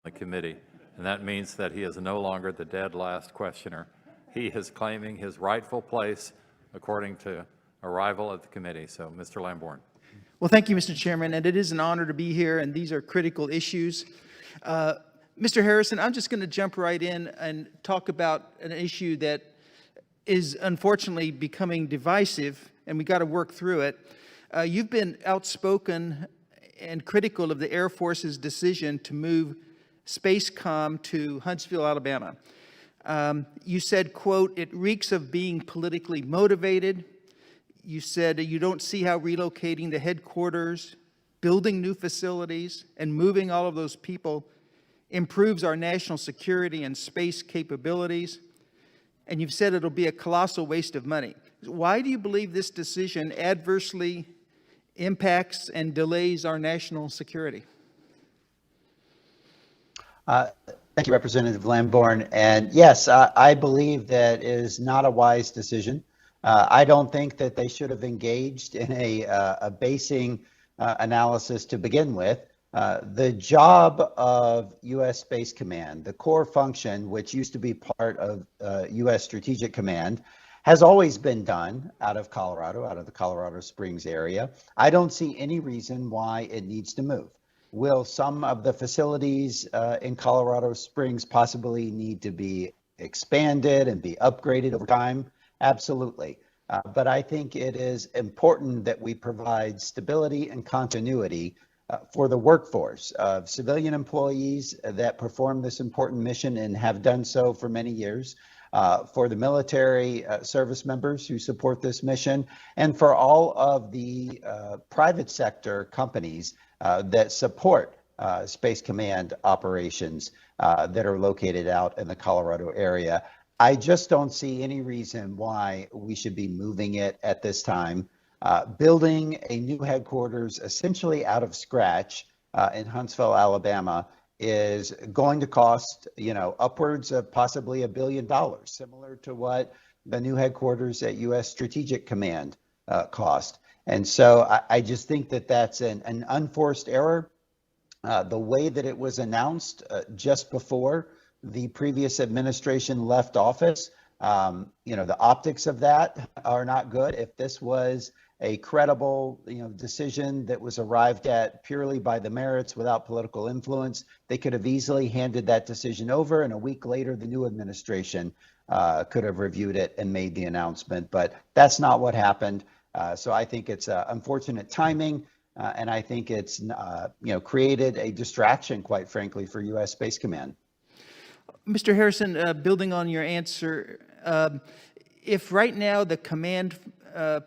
the committee, and that means that he is no longer the dead last questioner. He is claiming his rightful place according to arrival at the committee. So, Mr. Lamborn. Well, thank you, Mr. Chairman, and it is an honor to be here, and these are critical issues. Mr. Harrison, I'm just going to jump right in and talk about an issue that is unfortunately becoming divisive, and we got to work through it. You've been outspoken and critical of the Air Force's decision to move SpaceCom to Huntsville, Alabama. You said, quote, "It reeks of being politically motivated." You said you don't see how relocating the headquarters, building new facilities, and moving all of those people improves our national security and space capabilities. And you've said it'll be a colossal waste of money. Why do you believe this decision adversely impacts and delays our national security? Thank you, Representative Lamborn. And yes, I believe that is not a wise decision. I don't think that they should have engaged in a basing analysis to begin with. The job of U.S. Space Command, the core function, which used to be part of U.S. Strategic Command, has always been done out of Colorado, out of the Colorado Springs area. I don't see any reason why it needs to move. Will some of the facilities in Colorado Springs possibly need to be expanded and be upgraded over time? Absolutely. But I think it is important that we provide stability and continuity for the workforce of civilian employees that perform this important mission and have done so for many years, for the military service members who support this mission, and for all of the private sector companies that support Space Command operations that are located out in the Colorado area. I just don't see any reason why we should be moving it at this time. Building a new headquarters essentially out of scratch in Huntsville, Alabama is going to cost, upwards of possibly $1 billion, similar to what the new headquarters at U.S. Strategic Command cost. And so I just think that that's an unforced error. The way that it was announced just before the previous administration left office, the optics of that are not good. If this was a credible, decision that was arrived at purely by the merits without political influence, they could have easily handed that decision over, and a week later, the new administration could have reviewed it and made the announcement. But that's not what happened. So I think it's unfortunate timing, and I think it's created a distraction, quite frankly, for U.S. Space Command. Mr. Harrison, building on your answer, if right now the command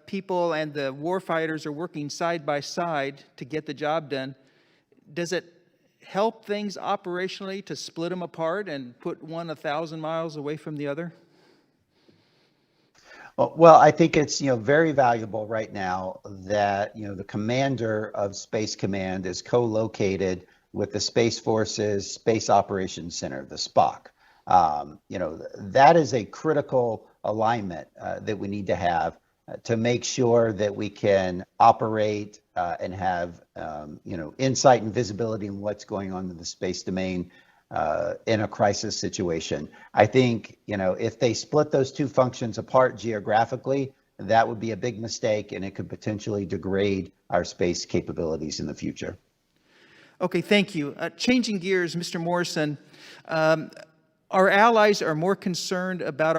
people and the warfighters are working side by side to get the job done, does it help things operationally to split them apart and put one 1,000 miles away from the other? Well, I think it's very valuable right now that the commander of Space Command is co-located with the Space Force's Space Operations Center, the SPOC. That is a critical alignment that we need to have to make sure that we can operate and have insight and visibility in what's going on in the space domain in a crisis situation. I think if they split those two functions apart geographically, that would be a big mistake, and it could potentially degrade our space capabilities in the future. Okay, thank you. Changing gears, Mr. Morrison, our allies are more concerned about